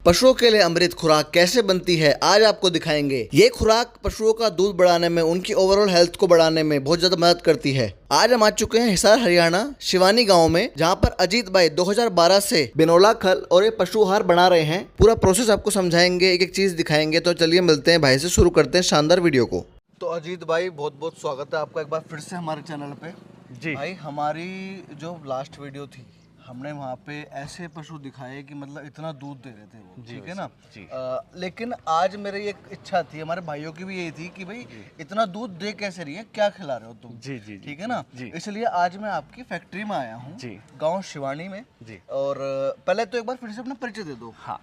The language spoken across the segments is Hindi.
पशुओं के लिए अमृत खुराक कैसे बनती है आज आपको दिखाएंगे। ये खुराक पशुओं का दूध बढ़ाने में, उनकी ओवरऑल हेल्थ को बढ़ाने में बहुत ज्यादा मदद करती है। आज हम आ चुके हैं हिसार हरियाणा शिवानी गांव में, जहां पर अजीत भाई 2012 से बिनोला खल और ये पशु आहार बना रहे हैं। पूरा प्रोसेस आपको समझाएंगे, एक एक चीज दिखाएंगे। तो चलिए मिलते हैं भाई से, शुरू करते हैं शानदार वीडियो को। तो अजीत भाई बहुत बहुत स्वागत है आपका एक बार फिर से हमारे चैनल पे। जी भाई हमारी जो लास्ट वीडियो थी, हमने वहाँ पे ऐसे पशु दिखाए कि मतलब इतना दूध दे रहे थे वो, ठीक है ना जी। लेकिन आज मेरी एक इच्छा थी, हमारे भाइयों की भी यही थी कि भाई इतना दूध दे कैसे रही है, क्या खिला रहे हो तुम। जी जी ठीक है ना जी। इसलिए आज मैं आपकी फैक्ट्री में आया हूँ, जी। गांव शिवानी में जी। और पहले तो एक बार फिर से अपना परिचय दे दो। हाँ,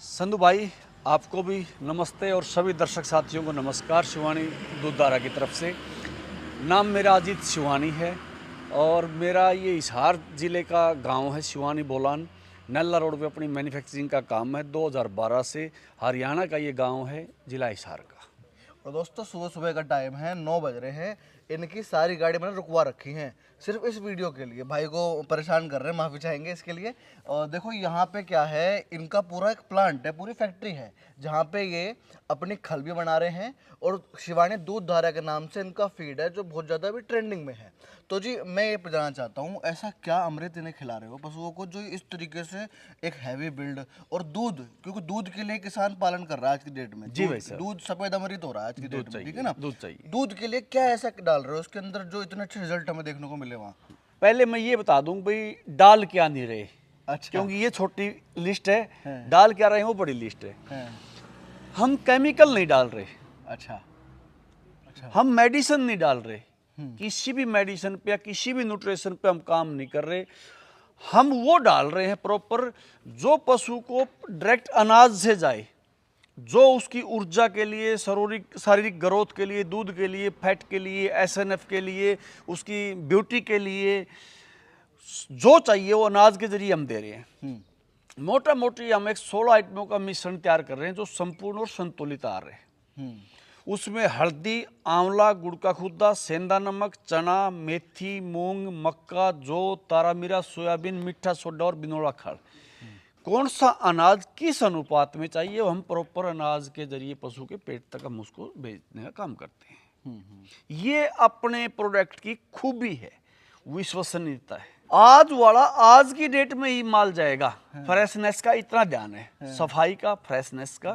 संधू भाई आपको भी नमस्ते और सभी दर्शक साथियों को नमस्कार। शिवानी दूधधारा की तरफ से नाम मेरा अजीत शिवानी है और मेरा ये हिसार ज़िले का गांव है शिवानी बोलान। नल्ला रोड पे अपनी मैन्युफैक्चरिंग का काम है। 2012 से हरियाणा का ये गांव है, ज़िला हिसार का। और दोस्तों सुबह सुबह का टाइम है, 9 बज रहे हैं। इनकी सारी गाड़ी मैंने रुकवा रखी हैं सिर्फ इस वीडियो के लिए। भाई को परेशान कर रहे हैं, माफ़ी चाहेंगे इसके लिए। और देखो यहाँ पे क्या है, इनका पूरा एक प्लांट है, पूरी फैक्ट्री है जहाँ पे ये अपनी खल भी बना रहे हैं और शिवानी दूधधारा के नाम से इनका फीड है जो बहुत ज़्यादा अभी ट्रेंडिंग में है। तो जी मैं ये जानना चाहता हूँ, ऐसा क्या अमृत इन्हें खिला रहे हो पशुओं को जो इस तरीके से एक हैवी बिल्ड और दूध, क्योंकि दूध के लिए किसान पालन कर रहा है आज की डेट में। जी भाई साहब। दूध सफेद अमृत हो रहा है आज की डेट में, ठीक है ना। दूध चाहिए। दूध के लिए क्या ऐसा डाल रहे हो उसके अंदर जो इतने अच्छे रिजल्ट हमें देखने को मिले वहाँ। पहले मैं ये बता दूं भाई डाल क्या नहीं रहे, अच्छा। क्योंकि ये छोटी लिस्ट है, हाँ। डाल क्या रहे हैं वो बड़ी लिस्ट है। हाँ। हम केमिकल नहीं डाल रहे, अच्छा अच्छा। हम मेडिसिन नहीं डाल रहे, किसी भी मेडिसिन पे या किसी भी न्यूट्रिशन पे हम काम नहीं कर रहे। हम वो डाल रहे हैं प्रॉपर जो पशु को डायरेक्ट अनाज से जाए, जो उसकी ऊर्जा के लिए, शारीरिक ग्रोथ के लिए, दूध के लिए, फैट के लिए, एसएनएफ के लिए, उसकी ब्यूटी के लिए जो चाहिए वो अनाज के जरिए हम दे रहे हैं। मोटा मोटी हम एक 16 आइटमों का मिश्रण तैयार कर रहे हैं जो संपूर्ण और संतुलित आ रहे हैं। उसमें हल्दी, आंवला, गुड़ का खुद्दा, सेंधा नमक, चना, मेथी, मूंग, मक्का, जौ, तारामीरा, सोयाबीन, मीठा सोडा और बिनोला खल। कौन सा अनाज किस अनुपात में चाहिए वो हम प्रॉपर अनाज के जरिए पशु के पेट तक हम उसको भेजने का काम करते हैं। ये अपने प्रोडक्ट की खूबी है, विश्वसनीयता है। आज वाला आज की डेट में ही माल जाएगा। फ्रेशनेस का इतना ध्यान है, सफाई का, फ्रेशनेस का,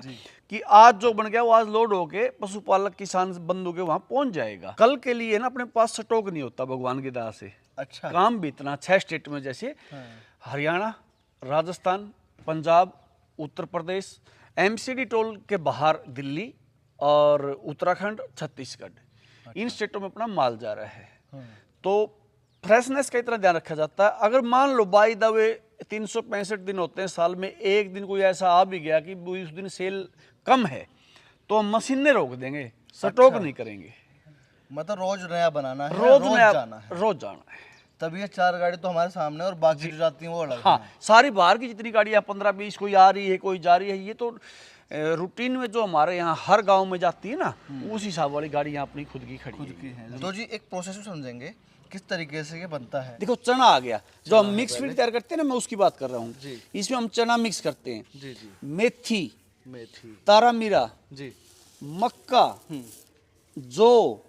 कि आज जो बन गया वो आज लोड होके पशुपालक किसान बंधु के वहां पहुंच जाएगा। कल के लिए ना अपने पास स्टॉक नहीं होता भगवान की दया से। अच्छा। काम भी इतना 6 स्टेट में, जैसे हरियाणा, राजस्थान, पंजाब, उत्तर प्रदेश, एमसीडी टोल के बाहर दिल्ली और उत्तराखंड, छत्तीसगढ़, इन स्टेटों में अपना माल जा रहा है। तो फ्रेशनेस का इतना ध्यान रखा जाता है। अगर मान लो बाई द वे 365 दिन होते हैं साल में, एक दिन कोई ऐसा आ भी गया कि उस दिन सेल कम है तो हम मशीनें रोक देंगे, स्टॉक नहीं करेंगे। मतलब रोज नया बनाना है, रोज नया जाना है, रोज जाना है। तब ये 4 गाड़ी तो हमारे सामने और बाकी जो जाती हैं वो अलग हाँ, हैं। सारी बाहर की जितनी गाड़ियाँ 15-20 कोई आ रही है, कोई जा रही है, ये तो रूटीन में जो हमारे यहाँ हर गांव में जाती है ना, उस हिसाब वाली गाड़ी यहाँ अपनी खुद की खड़ी है। तो जी एक प्रोसेस समझेंगे किस तरीके से ये बनता है। देखो चना आ गया, जो हम मिक्स फीड तैयार करते हैं ना, मैं उसकी बात कर रहा हूँ। इसमें हम चना मिक्स करते हैं, जी जी। मेथी, मेथी, तारामीरा, जी मक्का, जौ,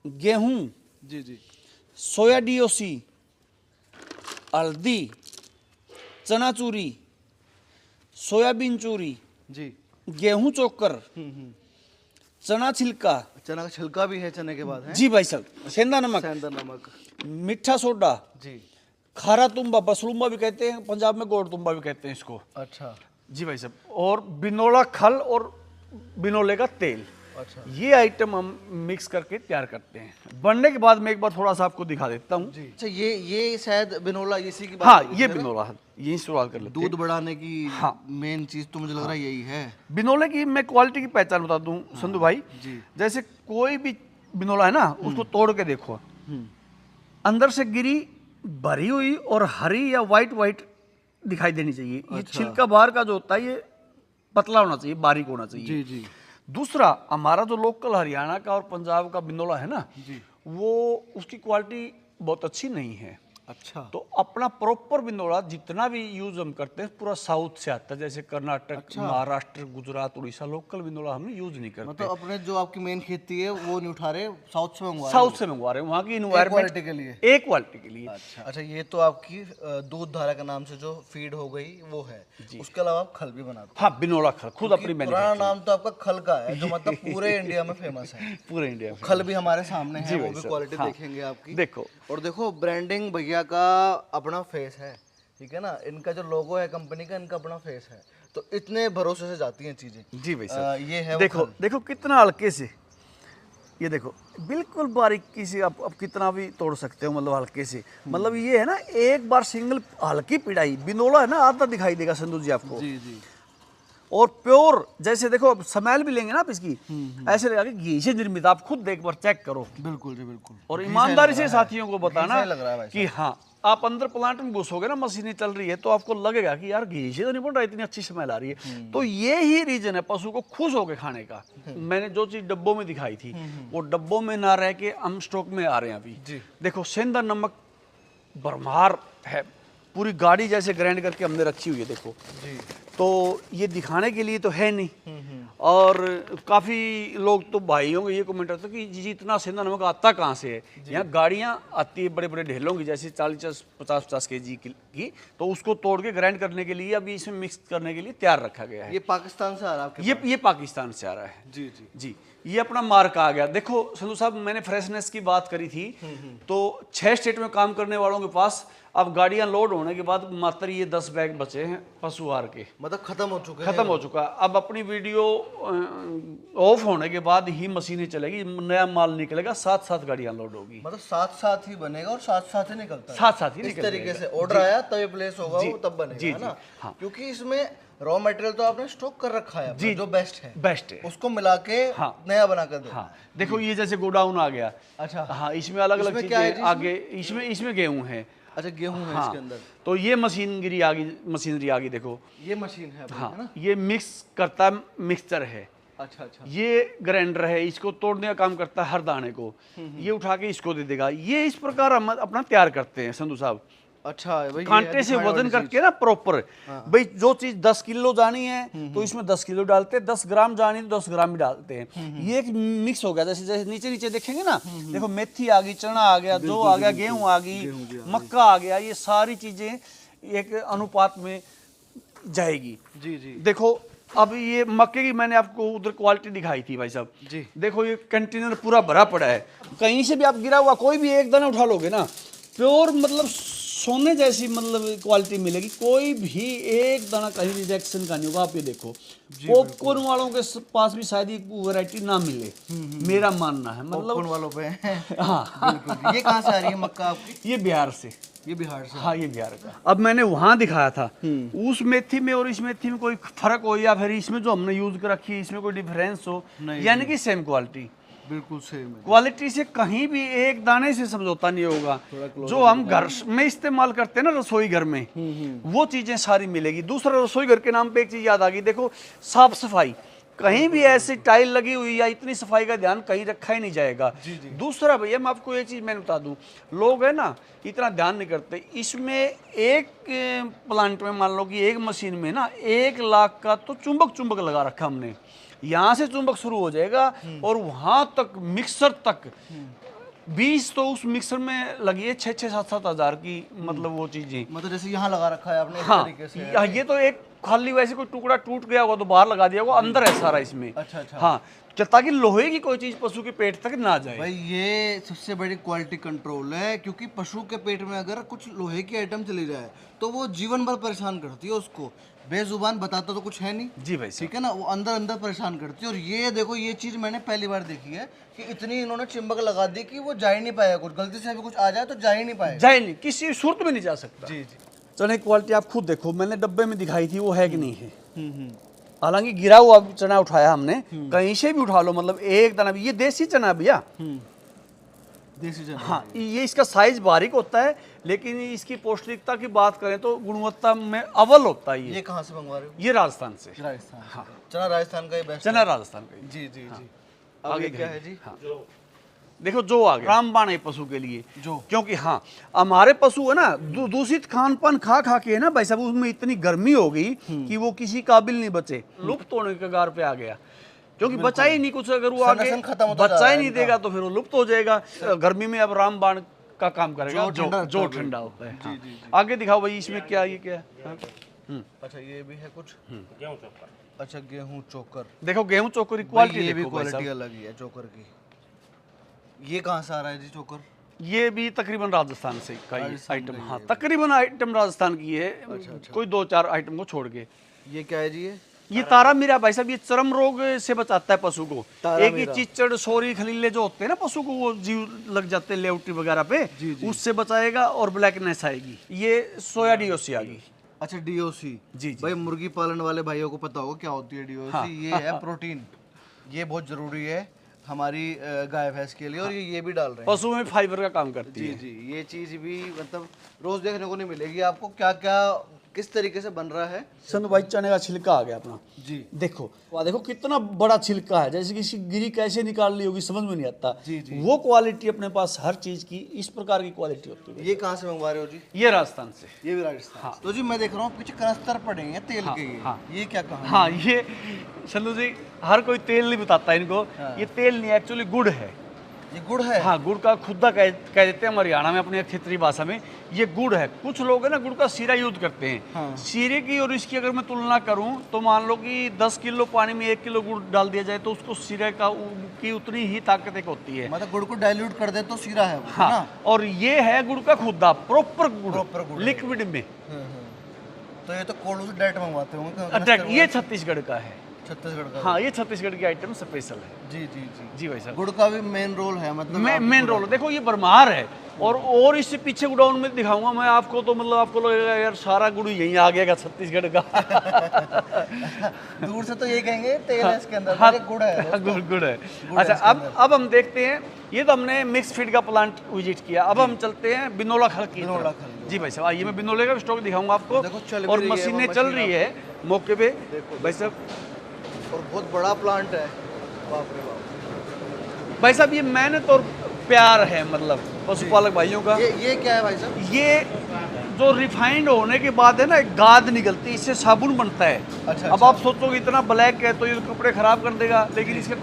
गेहूं, जी जी, सोया डीओसी, हल्दी, चनाचूरी, सोयाबीन चूरी, जी, गेहूं चोकर, चना छिलका, चना का छिलका भी है चने के बाद है। जी भाई साहब, सेंधा नमक, सेंधा नमक, मीठा सोडा, जी, खारा तुम्बा, बसलुम्बा भी कहते हैं, पंजाब में गोड़ तुम्बा भी कहते हैं इसको। अच्छा जी भाई साहब, और बिनोला खल और बिनोले का तेल, अच्छा, ये आइटम हम मिक्स करके तैयार करते हैं। बनने के बाद मैं एक बार थोड़ा सा आपको दिखा देता हूँ। अच्छा। ये शायद बिनोला इसी की बात हाँ, है ये ना? बिनोला है, यही शुरुआत कर लेते हैं। दूध बढ़ाने की हाँ। मेन चीज तो मुझे लग रहा है यही है। बिनोले की मैं क्वालिटी की पहचान बता दूं संधू भाई। जी। जैसे कोई भी बिनोला है ना, उसको तोड़ के देखो, अंदर से गिरी भरी हुई और हरी या वाइट दिखाई देनी चाहिए। ये अच्छा। छिलका बाहर का जो होता है ये पतला होना चाहिए, बारीक होना चाहिए। जी जी। दूसरा, हमारा जो लोकल हरियाणा का और पंजाब का बिनोला है ना, वो उसकी क्वालिटी बहुत अच्छी नहीं है। अच्छा। तो अपना प्रॉपर बिंदोड़ा जितना भी यूज हम करते हैं पूरा साउथ से आता है, जैसे कर्नाटक, महाराष्ट्र, गुजरात, उड़ीसा। लोकल बिंदोड़ा हम यूज नहीं करते। मतलब अपने जो आपकी मेन खेती है वो नहीं उठा रहे, साउथ से मंगवा रहे साउथ से मंगवा रहे हैं, वहाँ की इन्वायरमेंट क्वालिटी के लिए। एक क्वालिटी के लिए। अच्छा अच्छा, ये तो आपकी दूध धारा के नाम से जो फीड हो गई वो है। उसके अलावा आप खल भी बनाते हाँ, बिनोला खल खुद अपनी हैं। मैंने पुराना नाम तो आपका खल का है, जो मतलब पूरे इंडिया में फेमस है। पूरे इंडिया में। खल भी हमारे सामने है, वो भाई भी साहब, क्वालिटी हाँ। देखेंगे आपकी। देखो। और देखो ब्रांडिंग भैया का अपना फेस है, ठीक है ना, इनका जो लोगो है कंपनी का, इनका अपना फेस है, तो इतने भरोसे से जाती हैं चीजें। जी भाई साहब, ये है वो देखो खल। देखो कितना हल्के से, ये देखो बिल्कुल बारीकी से आप कितना भी तोड़ सकते हो, मतलब हल्के से। मतलब ये है ना, एक बार सिंगल हल्की पिड़ाई बिनोला है ना, आधा दिखाई देगा संधू जी आपको। जी जी। और प्योर, जैसे देखो अब स्मेल भी लेंगे ना आप इसकी, ऐसे लगा कि घी से निर्मित। आप खुद एक बार चेक करो। बिल्कुल जी बिल्कुल। और ईमानदारी से साथियों को घी बताना से लग रहा है भाई कि हाँ, आप अंदर प्लांट में घुसोगे ना, मशीनें चल रही है, तो आपको लगेगा कि यार घी से तो नहीं बन रहा, इतनी अच्छी स्मेल आ रही है। तो ये ही रीजन है पशु को खुश होकर खाने का। मैंने जो चीज डब्बों में दिखाई थी, वो डब्बों में ना रह के हम स्टॉक में आ रहे हैं अभी। जी। देखो सेंधा नमक भरमार है, पूरी गाड़ी जैसे ग्राइंड करके हमने रखी हुई है, देखो जी। तो ये दिखाने के लिए तो है नहीं। और काफ़ी लोग तो भाई होंगे ये कमेंट करते कि जी इतना सेंधा नमक आता कहाँ से है। यहाँ गाड़ियाँ आती है बड़े बड़े ढेलों की, जैसे 40-50 kg की, तो उसको तोड़ के ग्राइंड करने के लिए अभी इसमें मिक्स करने के लिए तैयार रखा गया है। ये पाकिस्तान से आ रहा है आपके ये पाकिस्तान से आ रहा है। जी जी जी, ये अपना मार्क आ गया। देखो संधू साहब, मैंने फ्रेशनेस की बात करी थी, तो 6 स्टेट में काम करने वालों के पास अब गाड़ियां लोड होने के बाद मात्र ये 10 बैग बचे हैं पशु आहार के। मतलब खत्म हो चुके हैं। खत्म हो चुका है। अब अपनी वीडियो ऑफ होने के बाद ही मशीनें चलेगी, नया माल निकलेगा, साथ साथ गाड़ियां लोड होगी। मतलब साथ साथ ही बनेगा और साथ साथ ही निकलता है। साथ साथ ही इस निकल तरीके जाएगा। से ऑर्डर आया तब प्लेस होगा, जी, वो तब बनेगा, जी, है ना। जी, हाँ। क्योंकि इसमें रॉ मटेरियल तो आपने स्टॉक कर रखा है अपना, जी, जो बेस्ट है बेस्ट है। उसको मिला के हाँ। नया बना कर दो। हाँ, देखो ये जैसे गोडाउन आ गया। अच्छा। हाँ, इसमें अलग अलग इसमें क्या है चीजें जी आगे, इसमें गेहूं है। अच्छा, गेहूं है हाँ, इसके अंदर। तो ये मशीनरी आ गई, देखो ये मशीन है भाई, हाँ, है ना। ये मिक्स करता मिक्सचर है। अच्छा अच्छा। ये ग्राइंडर है, इसको तोड़ने का काम करता है हर दाने को, ये उठा के इसको दे देगा। ये इस प्रकार हम अपना तैयार करते हैं संधू साहब, अच्छा भाई, कांटे से वजन करके ना प्रॉपर। भाई जो चीज 10 किलो जानी है तो इसमें 10 किलो डालते हैं, 10 ग्राम जानी है तो 10 ग्राम भी डालते हैं। ये एक मिक्स हो गया। जैसे जैसे नीचे नीचे देखेंगे ना, देखो मेथी आ गई, चना आ गया, जौ आ गया, गेहूं आ गई, मक्का आ गया, ये सारी चीजें एक अनुपात में जाएगी। जी जी। देखो अब ये मक्के की मैंने आपको उधर क्वालिटी दिखाई थी भाई साहब जी। देखो ये कंटेनर पूरा भरा पड़ा है, कहीं से भी आप गिरा हुआ कोई भी एक दाना उठा लोगे ना, प्योर मतलब सोने जैसी मतलब क्वालिटी मिलेगी। कोई भी एक दाना कहीं रिजेक्शन का नहीं होगा। आप ये देखो, पॉपकॉर्न वालों के पास भी शायद ये वैरायटी ना मिले, मेरा मानना है। मतलब पॉपकॉर्न वालों पे हाँ बिल्कुल। ये कहाँ से आ रही है मक्का आपकी? ये बिहार से। ये बिहार से। हाँ, ये बिहार का। अब मैंने वहाँ दिखाया था, उस मेथी में और इस मेथी में कोई फर्क हो, या फिर इसमें जो हमने यूज कर रखी है इसमें कोई डिफरेंस हो, यानी कि सेम क्वालिटी। बिल्कुल सेम है। क्वालिटी से कहीं भी एक दाने से समझौता नहीं होगा। जो हम घर में इस्तेमाल करते हैं ना, रसोई घर में, वो चीजें सारी मिलेगी। दूसरा, रसोई घर के नाम पे एक चीज याद आ गई, देखो साफ सफाई। कहीं भी ऐसी टाइल लगी हुई या इतनी सफाई का ध्यान कहीं रखा ही नहीं जाएगा। दूसरा भैया मैं आपको एक चीज मैंने बता दूं, लोग है ना इतना ध्यान नहीं करते। इसमें एक प्लांट में मान लो कि एक मशीन में ना 1 लाख का तो चुंबक लगा रखा हमने। यहाँ से चुंबक शुरू हो जाएगा और वहां तक मिक्सर तक 20 तो उस मिक्सर में लगी है 6-7 हज़ार की, मतलब वो चीजें। मतलब जैसे यहाँ लगा रखा है आपने इस हाँ, तरीके से। ये तो एक खाली वैसे कोई टुकड़ा टूट गया होगा तो बाहर लगा दिया होगा, अंदर है सारा इसमें। अच्छा अच्छा। हाँ, ताकि लोहे की कोई चीज पशु के पेट तक ना जाए। भाई ये सबसे बड़ी क्वालिटी कंट्रोल है, क्योंकि पशु के पेट में अगर कुछ लोहे की आइटम चली जाए तो वो जीवन भर परेशान करती है उसको। बेजुबान बताता तो कुछ है नहीं, जी भाई ठीक है ना, वो अंदर अंदर परेशान करती है। और ये देखो, ये चीज मैंने पहली बार देखी है कि इतनी इन्होंने चिंबक लगा दी कि वो जा ही नहीं पाएगा, कुछ गलती से भी कुछ आ जाए तो जा ही नहीं पाएगा। जाए नहीं, किसी सूरत में नहीं जा सकता। जी जी। चने क्वालिटी आप खुद देखो, मैंने डब्बे में दिखाई थी, वो है कि नहीं है। हालांकि गिरा हुआ चना उठाया हमने, कहीं से भी उठा लो, मतलब एक दाना भी। ये देसी चना भैया, देसी चना। हाँ, ये इसका साइज बारीक होता है, लेकिन इसकी पौष्टिकता की बात करें तो गुणवत्ता में अव्वल होता है। ये कहाँ से मंगवा रहे हो? ये राजस्थान से। राजस्थान। हाँ, चना राजस्थान का ही बेस्ट चना राजस्थान का ही। जी जी जी। आगे क्या है जी? हाँ, देखो जो आ गया रामबाण है पशु के लिए जो क्योंकि हाँ हमारे पशु है ना दूषित खान पान खा खा के है ना भाई साहब उसमें इतनी गर्मी हो गई कि वो किसी काबिल नहीं बचे, लुप्त होने के कगार पे आ गया। क्योंकि बचा ही नहीं कुछ, अगर वो आगे संरक्षण खत्म होता जा बचा रहा ही है नहीं इनका। देगा तो फिर वो लुप्त हो जाएगा। गर्मी में अब रामबाण का काम करेगा जो ठंडा होता है। हाँ। आगे दिखाओ भाई इसमें क्या, ये क्या है? अच्छा ये भी है कुछ गेहूं चोकर। अच्छा गेहूं चोकर, देखो गेहूं चोकर की भाई क्वालिटी ये भी देखो भाई क्वालिटी साहब। अलग ही है चोकर की। ये कहाँ से आ रहा है जी चोकर? ये भी तकरीबन राजस्थान से का ये राजस्थान आइटम, का हाँ ये तकरीबन आइटम राजस्थान की है। कोई 2-4 आइटम को छोड़ के। ये क्या है जी? ये तारा मीरा भाई साहब, ये चर्म रोग से बचाता है पशु को। तारा एक ये मीरा। चिचड़ सोरी खलीले जो होते हैं ना पशु को, वो जीव लग जाते हैं लेवटी वगैरह पे, उससे बचाएगा और ब्लैकनेस आएगी। ये सोया डीओसी आ गई। अच्छा डीओसी। जी। भाई मुर्गी पालन वाले भाइयों को पता होगा क्या होती है डीओसी। हाँ। ये है प्रोटीन, ये बहुत जरूरी है हमारी गाय भैंस के लिए, और ये भी डाल रहे हैं। पशु में फाइबर का काम करती जी है। जी, ये चीज भी मतलब रोज देखने को नहीं मिलेगी आपको। क्या क्या किस तरीके से बन रहा है? संत भाई चने का छिलका आ गया अपना। जी देखो वाह, देखो कितना बड़ा छिलका है, जैसे किसी गिरी कैसे निकाल ली होगी समझ में नहीं आता। जी जी। वो क्वालिटी अपने पास हर चीज की इस प्रकार की क्वालिटी होती है। ये कहाँ से मंगवा रहे हो जी? ये राजस्थान से। ये भी राजस्थान। तो जी मैं देख रहा हूँ पीछे कनस्तर पड़े हैं तेल के। ये क्या कहा? हाँ ये संधू जी हर कोई तेल नहीं बताता इनको। ये तेल नहीं, एक्चुअली गुड़ है। ये गुड़ है? हाँ गुड़ का खुदा कह देते हैं हरियाणा में अपने क्षेत्रीय भाषा में। ये गुड़ है। कुछ लोग है ना गुड़ का सीरा यूज करते हैं। हाँ। सीरे की और इसकी अगर मैं तुलना करूं तो मान लो कि 10 किलो पानी में 1 किलो गुड़ डाल दिया जाए तो उसको सीरे का की उतनी ही ताकत एक होती है। मतलब गुड़ को डाइल्यूट कर दे तो सीरा है वो, हाँ ना? और ये है गुड़ का खुदा प्रॉपर Proper गुड़ है। लिक्विड में। तो ये तो कोल्ड से डायरेक्ट मंगवाते होंगे अटैक ये छत्तीसगढ़ का है। छत्तीसगढ़ का। हाँ ये छत्तीसगढ़ की आइटम स्पेशल है। जी जी जी। जी भाई साहब गुड़ का भी मेन रोल है, मतलब मेन रोल। देखो ये बरमार है और इससे पीछे गोडाउन में दिखाऊंगा मैं आपको, तो मतलब आपको लगेगा यार सारा गुड़ यहीं आ गया छत्तीसगढ़ का। दूर से तो ये कहेंगे तेल है इसके अंदर, हाँ, ये गुड़ है दोस्तों। गुड़ है। गुड़ अच्छा है इसके अब हम देखते हैं, ये तो हमने मिक्स फीड का प्लांट विजिट किया। अब हम चलते हैं बिनोला खल की बिनोला तरफ। खल। जी भाई साहब आइए, मैं बिनोले का स्टॉक दिखाऊंगा आपको। देखो चल भी और रही है, मशीनें वो चल मशीन रही है मौके पे भाई साहब। और बहुत बड़ा प्लांट है, बाप रे बाप। भाई साहब ये मेहनत और प्यार है मतलब पशुपालक भाइयों का। ये क्या है भाई साहब? ये जो रिफाइंड होने के बाद है ना एक गाद निकलती है, इससे साबुन बनता है। अच्छा, अब आप सोचोगे इतना ब्लैक है तो ये कपड़े खराब कर देगा, लेकिन इसका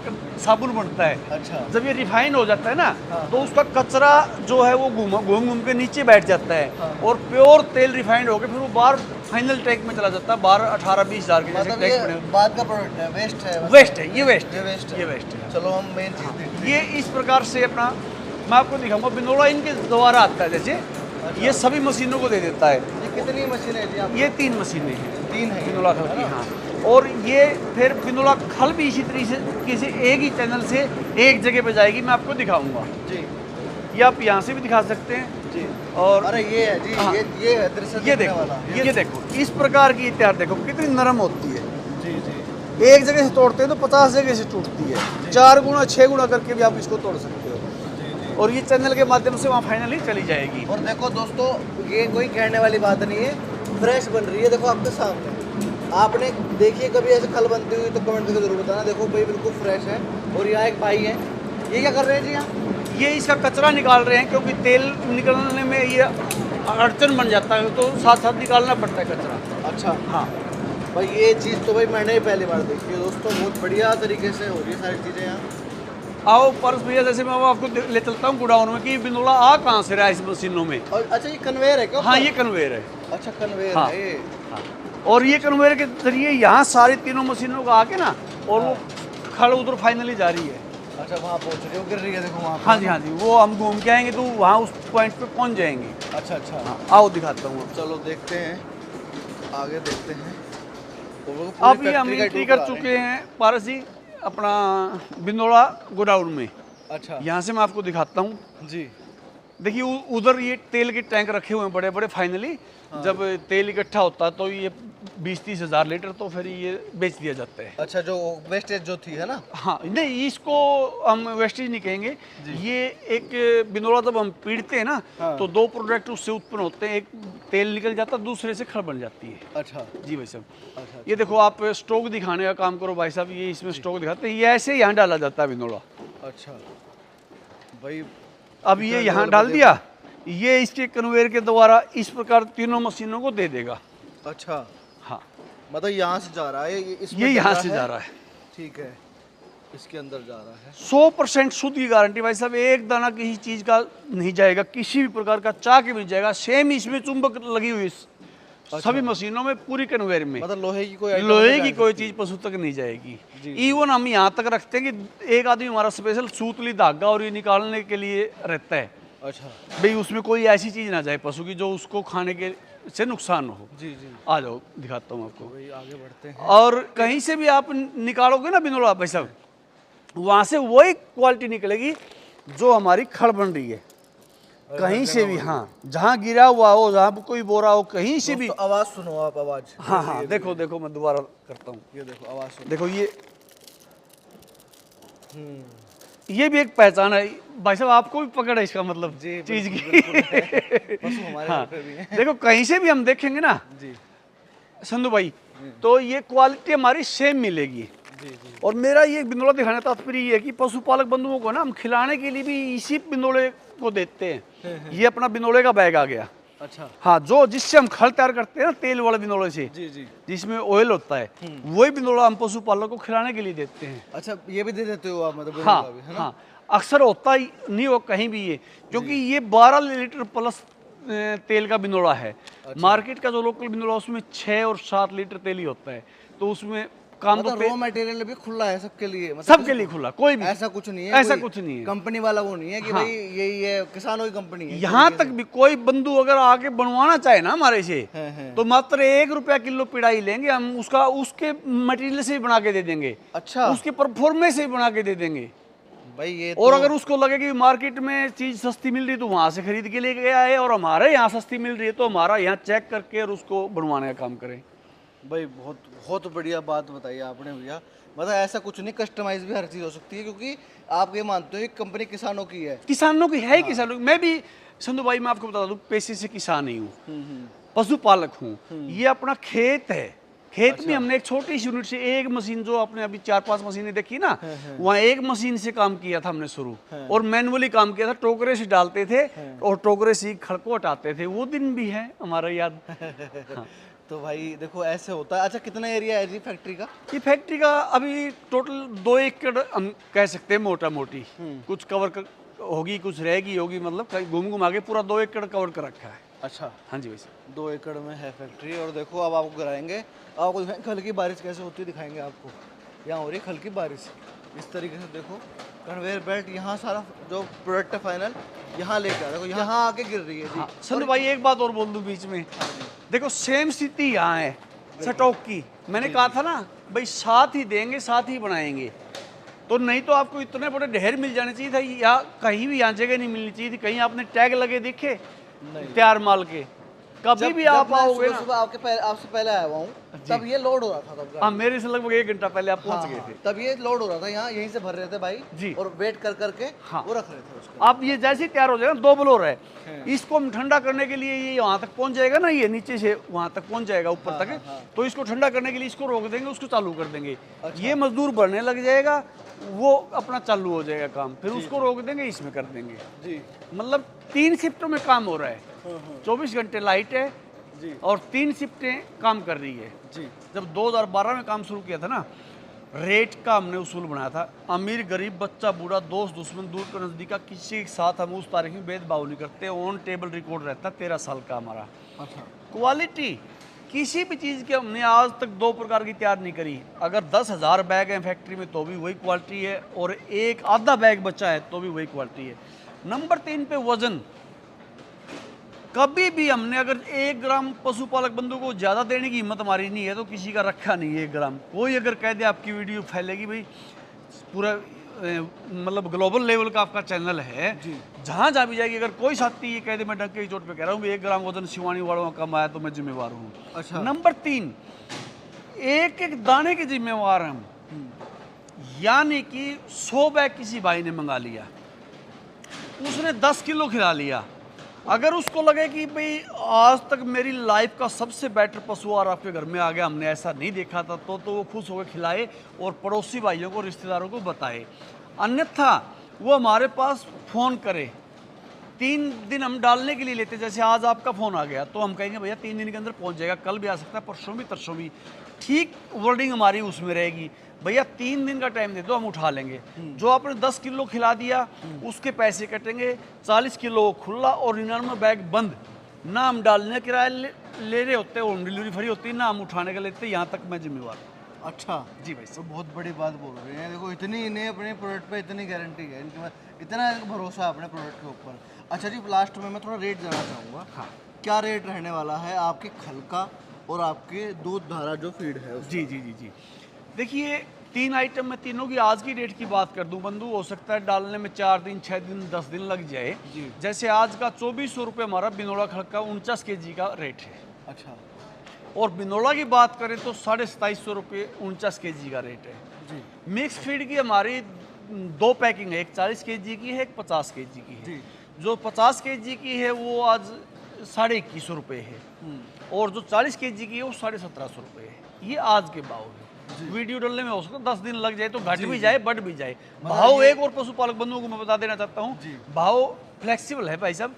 साबुन बनता है। अच्छा। जब ये रिफाइंड हो जाता है ना तो उसका कचरा जो है वो घूम घूम के नीचे बैठ जाता है और प्योर तेल रिफाइंड होकर फिर वो बाहर फाइनल टैंक में चला जाता है। 12-18-20 हज़ार के जैसे मतलब टैंक ये बने। बाद का प्रोडक्ट है, वेस्ट है मतलब। वेस्ट है ये, वेस्ट ये वेस्ट है। ये वेस्ट है। चलो हम मेन चीज देखते हैं। ये इस प्रकार से अपना मैं आपको दिखाऊंगा। बिनोला इनके द्वारा आता है, जैसे ये सभी मशीनों को दे देता है। ये कितनी मशीन है जी आप? ये 3 मशीनें हैं 3 है बिनोला खल की। हाँ और ये फिर बिनोला खल भी इसी तरीके से किसी एक ही चैनल से एक जगह पे जाएगी, मैं आपको दिखाऊंगा। जी ये आप यहाँ से भी दिखा सकते हैं। जी। और अरे ये है जी, हाँ। ये है दृश्य ये देखने देखो, वाला। ये देखो इस प्रकार की तैयार देखो कितनी नरम होती है। जी जी। एक जगह से तोड़ते हैं तो 50 जगह से टूटती है। 4 गुना 6 गुना करके भी आप इसको तोड़ सकते हो और ये चैनल के माध्यम से वहाँ फाइनली चली जाएगी। और देखो दोस्तों ये कोई कहने वाली बात नहीं है, फ्रेश बन रही है। देखो आपके सामने, आपने देखिए कभी ऐसे खल बनती हुई तो कमेंट करके जरूर बताना। देखो भाई बिल्कुल फ्रेश है। और यहाँ एक भाई है, ये क्या कर रहे हैं जी यहाँ? ये इसका कचरा निकाल रहे हैं क्योंकि तेल निकलने में ये अड़चन बन जाता है तो साथ साथ निकालना पड़ता है कचरा। अच्छा। हाँ भाई ये चीज़ तो भाई मैंने ही पहली बार देखी है दोस्तों, बहुत बढ़िया तरीके से हो रही है सारी चीज़ें यहाँ। आओ पर्स भैया, जैसे मैं आपको ले चलता हूँ गोडाउन में कि बिनोला आ कहाँ से रहा है इस मशीनों में। और अच्छा ये कन्वेयर है क्या? हाँ ये कन्वेयर है। अच्छा कन्वेयर हाँ। है ये। हाँ। और ये कन्वेयर के जरिए यहाँ सारी तीनों मशीनों का आके ना और वो खड़ उधर फाइनली जा रही है। अच्छा वहाँ पहुँच रही है, वो गिर रही है देखो वहाँ पे। हाँ जी हाँ जी, वो हम घूम के आएंगे तो वहाँ उस पॉइंट पे पहुँच जाएंगे। अच्छा अच्छा। हाँ आओ दिखाता हूँ। चलो देखते हैं, आगे देखते हैं। तो वो पूरी अब ये हम फैक्ट्री का एंट्री टूर कर करा रहे चुके हैं पारस जी अपना बिनोला गोडाउन में। हैं। अच्छा यहाँ से मैं आपको दिखाता हूँ। जी। देखिए उधर ये तेल के टैंक रखे हुए हैं बड़े बड़े। फाइनली जब तेल इकट्ठा होता है तो ये 20-30 हज़ार लीटर तो फिर ये बेच दिया जाता है। अच्छा जो वेस्टेज जो थी है ना? हाँ नहीं इसको हम वेस्टेज नहीं कहेंगे। ये एक बिनोला जब हम पीड़ते हैं ना तो 2 प्रोडक्ट उससे उत्पन्न होते हैं। एक तेल निकल जाता है, दूसरे से खड़ बन जाती है। अच्छा जी भाई साहब। अच्छा। ये देखो आप स्टॉक दिखाने का काम करो भाई साहब। ये इसमें स्टॉक दिखाते हैं, ये ऐसे यहाँ डाला जाता है बिनोला। अच्छा भाई अब ये यहाँ डाल दिया, ये इसके कन्वेयर के द्वारा इस प्रकार तीनों मशीनों को दे देगा। अच्छा, हाँ, मतलब यहाँ से जा रहा है, इसमें ये जा यहाँ रहा से है। जा रहा है। ठीक है, इसके अंदर जा रहा है। 100% शुद्ध की गारंटी भाई साहब, एक दाना किसी चीज का नहीं जाएगा, किसी भी प्रकार का चाह के भी नहीं जाएगा। सेम इसमें चुंबक लगी हुई सभी मशीनों में, पूरी कन्वेयर में, मतलब लोहे की कोई लोहे की कोई चीज पशु तक नहीं जाएगी। इवन हम यहाँ तक रखते हैं कि एक आदमी हमारा स्पेशल सूतली धागा और ये निकालने के लिए रहता है। अच्छा, भाई उसमें कोई ऐसी चीज ना जाए पशु की जो उसको खाने के से नुकसान हो। जी जी, आ जाओ दिखाता हूँ आपको। भाई आगे बढ़ते हैं। और कहीं से भी आप निकालोगे ना बिनोला भाई साहब, वहां से वही क्वालिटी निकलेगी जो हमारी खड़ बन रही है। कहीं से भी, हाँ, जहाँ गिरा हुआ हो, जहाँ कोई बोरा हो, कहीं से भी। तो आवाज सुनो आप, आवाज। हाँ हाँ, देखो देखो, मैं दोबारा करता हूँ। ये देखो आवाज सुनो। देखो ये भी एक पहचान है भाई साहब, आपको भी पकड़ है इसका मतलब जी, चीज की। पशु हमारे हाँ, घर पे भी हैं। देखो कहीं से भी हम देखेंगे ना जी संधू भाई, तो ये क्वालिटी हमारी सेम मिलेगी। जी जी, और मेरा ये बिंदोला दिखाने का तात्पर्य ये है कि पशुपालक बंधुओं को ना हम खिलाने के लिए भी इसी बिंदोले को देते हैं। ये अपना बिंदोले का बैग आ गया। अच्छा, हाँ, जो जिससे हम खल तैयार करते हैं ना, तेल वाले बिंदोले से, जी जी, जिसमें ऑयल होता है, वही बिंदोला हम पशुपालक को खिलाने के लिए देते हैं। अच्छा, ये भी दे देते हो आप, मतलब हाँ बिनोला भी, है ना? हाँ, अक्सर होता ही नहीं हो कहीं भी ये, क्योंकि ये 12 लीटर प्लस तेल का बिंदोला है। मार्केट का जो लोकल बिंदोला उसमें 6 और 7 लीटर तेल ही होता है, तो उसमें काम तो मतलब रॉ मटेरियल भी खुला है सबके लिए, मतलब सबके लिए खुला, कोई भी ऐसा कुछ नहीं है, ऐसा कोई कुछ नहीं है। कंपनी वाला वो नहीं है कि हाँ। भाई ये किसानों की कंपनी है। यहाँ तक भी कोई बंधु अगर आके बनवाना चाहे ना हमारे से, हैं। तो मात्र 1 रुपया किलो पिड़ाई लेंगे हम, उसका उसके मटेरियल से भी बना के दे देंगे, अच्छा, उसके परफॉर्मेंस से भी बना के दे देंगे। भाई ये और तो अगर उसको लगे कि मार्केट में चीज सस्ती मिल रही तो वहां से खरीद के लेके आए, और हमारे यहाँ सस्ती मिल रही है तो हमारा यहाँ चेक करके और उसको बनवाने का काम करें। भाई बहुत बहुत बढ़िया बात बताई आपने भैया। मतलब ऐसा कुछ नहीं, कस्टमाइज भी हर चीज़ हो सकती है, क्योंकि आप ये मानते हो कि कंपनी किसानों की है। किसानों की है, किसानों की। मैं भी संधू भाई, मैं आपको बता दूं, पेशे से किसान ही हूँ, पशुपालक हूँ। ये अपना खेत है, खेत में हमने एक छोटी सी यूनिट से एक मशीन, जो आपने अभी 4-5 मशीनें देखी ना, वहाँ एक मशीन से काम किया था हमने शुरू, और मैनुअली काम किया था। टोकरे से डालते थे और टोकरे से खड़ को हटाते थे, वो दिन भी है हमारा याद। हाँ। तो भाई देखो ऐसे होता है। अच्छा, कितना एरिया है जी फैक्ट्री का? ये फैक्ट्री का अभी टोटल 2 एकड़ हम कह सकते हैं मोटा मोटी, कुछ होगी, कुछ रहेगी होगी, मतलब कहीं घूम घुमा के पूरा 2 एकड़ कवर कर रखा है। अच्छा, हाँ जी वैसे 2 एकड़ में है फैक्ट्री। और देखो अब आपको कराएंगे, आपको दिखाएंगे हल्की बारिश कैसे होती है, दिखाएंगे आपको। यहाँ हो रही है हल्की बारिश, इस तरीके से देखो कन्वेयर बेल्ट, यहाँ सारा जो प्रोडक्ट है फाइनल यहाँ लेके आ, देखो यहाँ आके गिर रही है जी। संधू भाई एक बात और बोल दूं बीच में, देखो सेम स्थिति यहाँ है स्टॉक की। मैंने कहा था ना भाई, साथ ही देंगे साथ ही बनाएंगे, तो नहीं तो आपको इतने बड़े ढेर मिल जाने चाहिए था, या कहीं भी यहाँ जगह नहीं मिलनी चाहिए थी। कहीं आपने टैग लगे देखे तैयार माल के? कभी भी आप आओगे ना, सुबह आपसे पहले आया हुआ हूँ, तब ये लोड हो रहा था तब। हाँ, मेरे से लगभग 1 घंटा पहले आप पहुंच गए थे। तब ये लोड हो रहा था, यहाँ यहीं से भर रहे थे भाई जी, और वेट कर करके हाँ, वो रख रहे थे उसको। आप ये जैसे ही तैयार हो जाएगा, 2 ब्लोर है, इसको हम ठंडा करने के लिए ये वहां तक पहुंच जाएगा ना, ये नीचे से वहां तक पहुंच जाएगा ऊपर तक, तो इसको ठंडा करने के लिए इसको रोक देंगे, उसको चालू कर देंगे। ये मजदूर भरने लग जाएगा, वो अपना चालू हो जाएगा काम, फिर उसको रोक देंगे, इसमें कर देंगे जी। मतलब 3 शिफ्टों में काम हो रहा है, 24 घंटे लाइट है जी, और 3 शिफ्टें काम कर रही है जी। जब 2012 में काम शुरू किया था ना, रेट का हमने उसूल बनाया था, अमीर गरीब बच्चा बूढ़ा दोस्त दुश्मन दूर का नजदीका, किसी के साथ हम उस तारीख में भेदभाव नहीं करते। ऑन टेबल रिकॉर्ड रहता 13 साल का हमारा। अच्छा, क्वालिटी किसी भी चीज़ की हमने आज तक 2 प्रकार की तैयार नहीं करी। अगर 10,000 बैग हैं फैक्ट्री में तो भी वही क्वालिटी है, और एक आधा बैग बचा है तो भी वही क्वालिटी है। नंबर 3 पे वजन, कभी भी हमने अगर 1 ग्राम पशुपालक बंधु को ज़्यादा देने की हिम्मत हमारी नहीं है, तो किसी का रखा नहीं है 1 ग्राम। कोई अगर कह दे आपकी वीडियो फैलेगी, भाई पूरा मतलब ग्लोबल लेवल का आपका चैनल है, जहाँ भी जाएगी, अगर कोई साथी ये कह दे, मैं डंके की चोट पे कह रहा हूँ 1 ग्राम वजन शिवानी वालों का कम आया तो मैं जिम्मेवार हूँ। अच्छा। नंबर 3, एक एक दाने के जिम्मेवार हम। यानी कि 100 बैग किसी भाई ने मंगा लिया, उसने 10 किलो खिला लिया, अगर उसको लगे कि भाई आज तक मेरी लाइफ का सबसे बेटर पशुआहार आपके घर में आ गया, हमने ऐसा नहीं देखा था, तो वो खुश होकर खिलाए और पड़ोसी भाइयों को, रिश्तेदारों को बताए। अन्यथा वो हमारे पास फ़ोन करे। 3 दिन हम डालने के लिए लेते हैं। जैसे आज आपका फ़ोन आ गया तो हम कहेंगे भैया 3 दिन के अंदर पहुंच जाएगा, कल भी आ सकता है, परसों भी, तरसों भी। ठीक वर्डिंग हमारी उसमें रहेगी, भैया 3 दिन का टाइम दे दो, हम उठा लेंगे। जो आपने 10 किलो खिला दिया उसके पैसे कटेंगे, 40 किलो खुला और 99 बैग बंद। ना हम डालने का किराया ले रहे होते, होम डिलीवरी फ्री होती है, ना हम उठाने का लेते, यहाँ तक मैं जिम्मेवार हूँ। अच्छा जी भाई तो साहब। बहुत बड़ी बात बोल रहे हैं। देखो इतनी इन्हें अपने प्रोडक्ट पे इतनी गारंटी है इनके में, इतना इनको भरोसा है अपने प्रोडक्ट के ऊपर। अच्छा जी, लास्ट में मैं थोड़ा रेट जानना चाहूँगा। हाँ क्या रेट रहने वाला है आपके खल का और आपके दूध धारा जो फीड है उसका? जी जी जी जी। देखिए 3 आइटम में तीनों की आज की डेट की बात कर दूं बंधु, हो सकता है डालने में 4 दिन, 6 दिन, 10 दिन लग जाए। जी। जैसे आज का 2400 रुपये हमारा बिनोला खड़ का 49 kg का रेट है। अच्छा और बिनोला की बात करें तो 2750 रुपये 49 kg का रेट है। जी मिक्स फीड की हमारी 2 पैकिंग है, एक 40 kg की है, एक 50 kg की है। जी। जो 50 kg की है वो आज 2150 रुपये है, और जो 40 kg की है वो 1750 रुपये है। ये आज के भाव है। वीडियो डालने में हो सकता है 10 दिन लग जाए, तो घट भी जाए, बढ़ भी जाए। भाव एक और पशुपालक बंधुओं को मैं बता देना चाहता हूँ, भाव फ्लेक्सिबल है भाई साहब,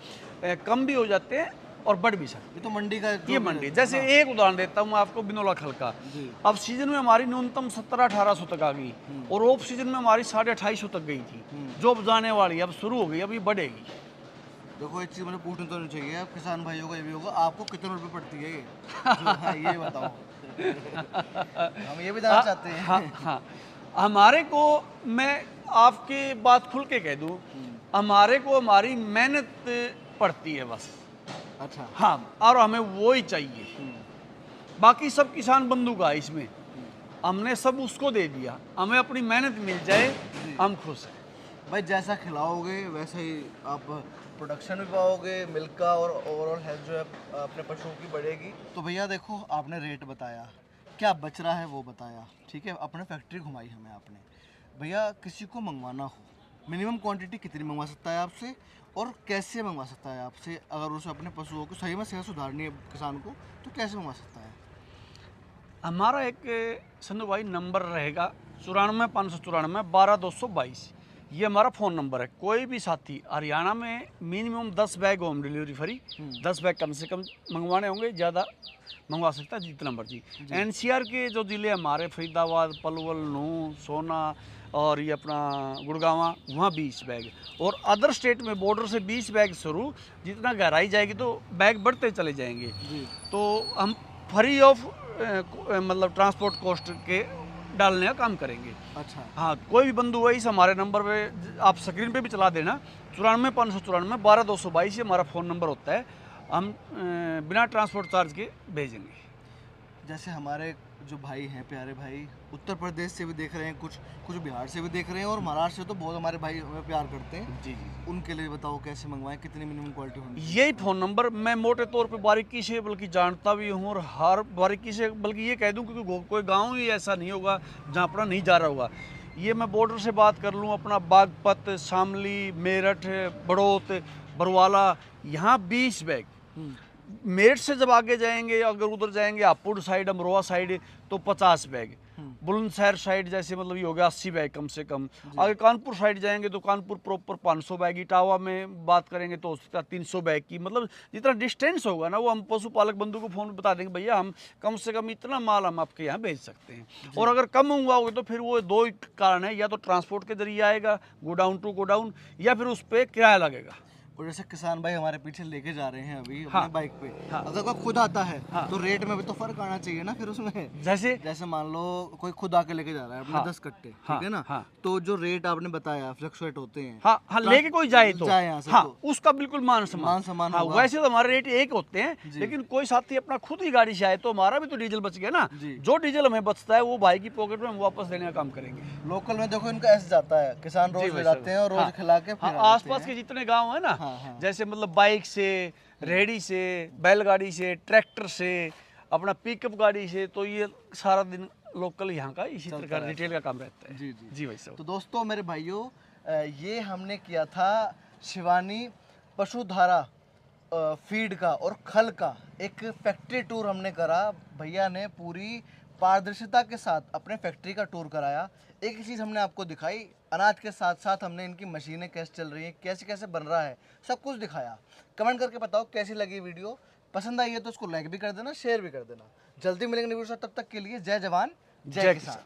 कम भी हो जाते हैं और बढ़ भी सकते हैं। ये तो मंडी का ये मंडी, जैसे एक उदाहरण देता हूँ मैं आपको बिनोला खल का। जी। अब सीजन में हमारी न्यूनतम 1700-1800 तक आ गई, और ऑफ सीजन में हमारी 2550 तक गई थी, जो अब जाने वाली है, अब शुरू हो गई, अब ये बढ़ेगी। देखो एक चीज़ मुझे पूछनी तो नहीं चाहिए, अब किसान भाइयों को ये भी होगा, आपको कितने रुपए पड़ती है ये? हाँ, ये बताओ। हम ये भी जानना चाहते हैं। हाँ हाँ, हमारे को, मैं आपकी बात खुल के कह दूँ, हमारे को हमारी मेहनत पड़ती है बस। अच्छा। हाँ, और हमें वो ही चाहिए, बाकी सब किसान बंधु का है इसमें। हमने सब उसको दे दिया, हमें अपनी मेहनत मिल जाए, हम खुश हैं। भाई जैसा खिलाओगे वैसा ही आप प्रोडक्शन भी पाओगे, मिल्क का और ओवरऑल हेल्थ जो है अपने पशुओं की बढ़ेगी। तो भैया देखो आपने रेट बताया, क्या बच रहा है वो बताया, ठीक है, अपने फैक्ट्री घुमाई हमें आपने। भैया किसी को मंगवाना हो मिनिमम क्वांटिटी कितनी मंगवा सकता है आपसे, और कैसे मंगवा सकता है आपसे? अगर उसे अपने पशुओं को सही में सेहत सुधारनी है किसान को, तो कैसे मंगवा सकता है? हमारा एक संधू भाई नंबर रहेगा 94 594 12 222। ये हमारा फ़ोन नंबर है। कोई भी साथी हरियाणा में minimum 10 bag home delivery free, 10 bag कम से कम मंगवाने होंगे, ज़्यादा मंगवा सकता है जितना मर्जी। एनसीआर के जो ज़िले हमारे फरीदाबाद, पलवल, नूंह, सोना और ये अपना गुड़गांव, वहाँ 20 बैग, और अदर स्टेट में बॉर्डर से 20 बैग शुरू, जितना गहराई जाएगी तो बैग बढ़ते चले जाएंगे। तो हम फ्री ऑफ मतलब ट्रांसपोर्ट कॉस्ट के डालने का काम करेंगे। अच्छा। हाँ, कोई भी बंधु है इस हमारे नंबर पे, आप स्क्रीन पे भी चला देना, 94 594 12 222 ये हमारा फ़ोन नंबर होता है। हम बिना ट्रांसपोर्ट चार्ज के भेजेंगे। जैसे हमारे जो भाई हैं, प्यारे भाई, उत्तर प्रदेश से भी देख रहे हैं, कुछ कुछ बिहार से भी देख रहे हैं, और महाराष्ट्र से तो बहुत हमारे भाई हमें प्यार करते हैं। जी जी, उनके लिए बताओ कैसे मंगवाएं, कितनी मिनिमम क्वालिटी होनी चाहिए? यही फ़ोन नंबर मैं मोटे तौर पे बारीकी से बल्कि जानता भी हूँ, और हर बारीकी से बल्कि ये कह दूँ, क्योंकि कोई गाँव ही ऐसा नहीं होगा जहाँ अपना नहीं जा रहा होगा। ये मैं बॉर्डर से बात कर लूँ, अपना बागपत, शामली, मेरठ, बड़ौत, बरवाला, यहाँ 20 बैग। मेरठ से जब आगे जाएंगे, अगर उधर जाएंगे हापुड़ साइड, अमरोहा साइड, तो 50 बैग। बुलंदशहर साइड जैसे मतलब ये हो गया 80 बैग कम से कम। आगे कानपुर साइड जाएंगे तो कानपुर प्रॉपर 500 बैग। इटावा में बात करेंगे तो हो सकता है 300 बैग की। मतलब जितना डिस्टेंस होगा ना, वो हम पशुपालक बंधु को फ़ोन बता देंगे, भैया हम कम से कम इतना माल हम आपके यहाँ भेज सकते हैं। और अगर कम मंगवाओगे तो फिर वो 2 ही कारण है, या तो ट्रांसपोर्ट के जरिए आएगा गोडाउन टू गोडाउन, या फिर उस पर किराया लगेगा। और जैसे किसान भाई हमारे पीछे लेके जा रहे हैं अभी हाँ। अपने बाइक पे, हाँ। अगर कोई खुद आता है हाँ। तो रेट में भी तो फर्क आना चाहिए ना फिर उसमें। जैसे जैसे मान लो कोई खुद आके लेके जा रहा है अपने हाँ। 10 कट्टे, हाँ। ठीक है ना? हाँ। तो जो रेट आपने बताया फ्लक्चुएट होते हैं। हाँ हाँ, लेके कोई जाए तो जाए यहाँ से हाँ, तो उसका बिल्कुल मान मान सम्मान हाँ, होगा। वैसे तो हमारे रेट एक होते हैं, लेकिन कोई साथी अपना खुद ही गाड़ी से आए तो हमारा भी तो डीजल बच गया ना। जी। जो डीजल हमें बचता है वो भाई की पॉकेट में हम वापस देने का काम करेंगे। लोकल में देखो इनका ऐसे जाता है, किसान रोज ले जाते हैं और रोज खिला के फिर हाँ, आ जाते आसपास हैं। के जितने गांव है ना, हाँ, हाँ। जैसे मतलब बाइक से, रेहड़ी से, बैलगाड़ी से, ट्रैक्टर से, अपना पिकअप गाड़ी से, तो ये सारा दिन लोकल यहाँ का इसी तरह का रिटेल का काम रहता है। जी जी जी भाई साहब। तो दोस्तों मेरे भाइयों, ये हमने किया था शिवानी पशुधारा फीड का और खल का एक फैक्ट्री टूर हमने करा। भैया ने पूरी पारदर्शिता के साथ अपने फैक्ट्री का टूर कराया। एक ही चीज़ हमने आपको दिखाई, अनाज के साथ साथ हमने इनकी मशीनें कैसे चल रही हैं, कैसे कैसे बन रहा है, सब कुछ दिखाया। कमेंट करके बताओ कैसी लगी वीडियो। पसंद आई है तो उसको लाइक भी कर देना, शेयर भी कर देना। जल्दी मिलेंगे न्यू वीडियो के साथ, तब तक के लिए जय जवान जय किसान।